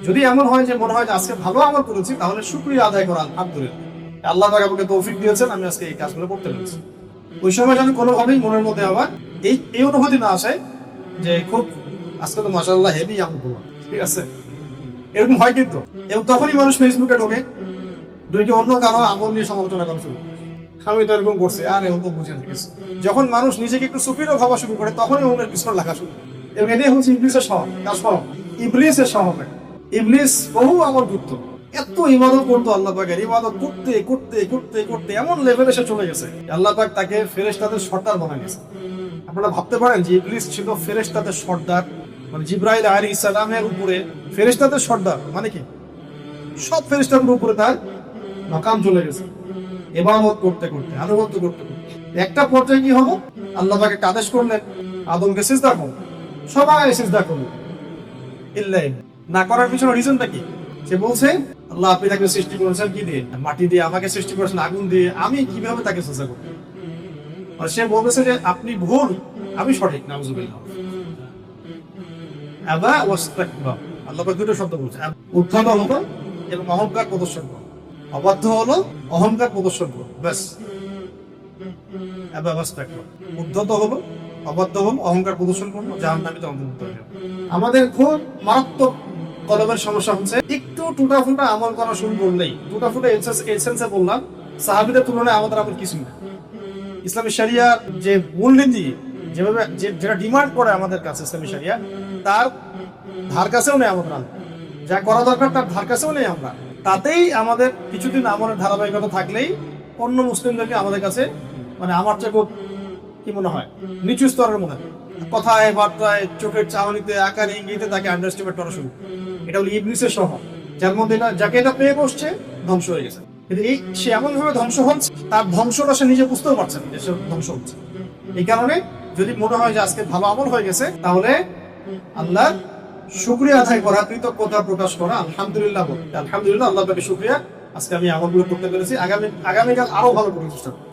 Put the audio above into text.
যদি এমন হয় যে মনে হয় যে আজকে ভালো আমল করেছি, তাহলে শুকরিয়া আদায় করা, আলহামদুলিল্লাহ, আল্লাহ পাক আমাকে তৌফিক দিয়েছেন, আমি আজকে এই কাজগুলো করতে পেরেছি। ওই সময় যেন কোনোভাবেই মনের মধ্যে আবার এই অনুভূতি না আসে যে খুব আজকে তো মাশাআল্লাহ হেভি আমল করলাম, ঠিক আছে, এরকম হয় কিন্তু। এবং তখনই মানুষ ফেসবুকে ঢোকে, অন্য কারো আমল নিয়ে সমালোচনা করা শুরু করে। আমি তো এরকম করছি, আর এরকম বুঝে কিছু। যখন মানুষ নিজেকে একটু সুপিরিয়র ভাবা শুরু করে, তখনই অন্যের পিছনে লাগা শুরু করে। এবং এটাই হচ্ছে ইবলিসের স্বভাব, কার স্বভাব? ইবলিসের স্বভাব। ইবলিস বহু আমল করতো, এত ইবাদত করতো আল্লাহ পাকের, ইবাদত করতে করতে করতে করতে এমন লেভেলে সে চলে গেছে, আল্লাহ পাক তাকে ফেরেশতাদের সর্দার বানায় গেছে। আপনারা ভাবতে পারেন যে ইবলিস ছিল ফেরেশতাদের সর্দার, মানে জিবরাইল আলাইহিস সালামের উপরে ফেরেশতাদের সর্দার, মানে কি সব ফেরেশতাদের উপরে তার মাকাম চলে গেছে। ইবাদত করতে করতে, আনুগত্য করতে করতে একটা পর্যায়ে কি হলো, আল্লাহ পাকে আদেশ করলেন আদমকে সিজদা করো, সবাই সিজদা করলো। ইল্লা না করার পিছনে রিজনটা কি? সে বলছে আল্লাহ আপনি তাকে সৃষ্টি করেছেন কি দিয়ে? মাটি দিয়ে। আমাকে সৃষ্টি করেছেন আগুন দিয়ে, আমি কিভাবে তাকে সিজদা করব? আর সে বলতেছে যে আপনি ভুল, আমি সঠিক। নাউজুবিল্লাহ। আবা ওয়াস্তাকবার, আল্লাহ পাক দুটো শব্দ বলছে, উদ্ধত হলো এবং অহংকার প্রদর্শন করো, অবাধ্য হলো, অহংকার প্রদর্শন করো, ব্যাস। আবা ওয়াস্তাকবার, উদ্ধত হলো, অবাধ্য হলো, অহংকার প্রদর্শন করলো, জাহান্নামীতে অন্তর্ভুক্ত হয়ে যাবে। আমাদের খুব মারাত্মক কলবের সমস্যা হচ্ছে, একটু টুটাফুটা আমল করা শুরু করলেই, টুটাফুটা এসেন্সে বললাম, সাহাবীদের তুলনায় আমাদের আমল কিছুই না। ইসলামী শরিয়ার যে মূলনীতি, যেভাবে যেটা ডিমান্ড করে আমাদের কাছে ইসলামী শরিয়া, তার ধার কাছেও নেই আমাদের আমল। যা করা দরকার তার ধার কাছেও নেই আমরা। তাতেই আমাদের কিছুদিন আমলের ধারাবাহিকতা থাকলেই অন্য মুসলিমদেরকে আমাদের কাছে, মানে আমার চেয়ে খুব কি মনে হয়, নিচু স্তরের মনে হয়। কথায় বার্তায়, চোখের চাহনিতে, আকার ইঙ্গিতে তাকে আন্ডারস্টিমেট করা শুরু। এটা হলো ইবলিসের স্বভাব, যার মধ্যে যাকে এটা পেয়ে বসছে ধ্বংস হয়ে গেছে। কিন্তু সে এমন ভাবে ধ্বংস হচ্ছে, তার ধ্বংসটা সে নিজে বুঝতেও পারছে না যে সে ধ্বংস হচ্ছে। এই কারণে যদি মনে হয় যে আজকে ভালো আমল হয়ে গেছে, তাহলে আল্লাহ শুকরিয়া আদায় করা, কৃতজ্ঞতা প্রকাশ করা, আলহামদুলিল্লাহ বলতে, আলহামদুলিল্লাহ আল্লাহ পাকের শুকরিয়া, আজকে আমি আমলগুলো করতে পেরেছি, আগামীকাল আরো ভালো করার চেষ্টা করব।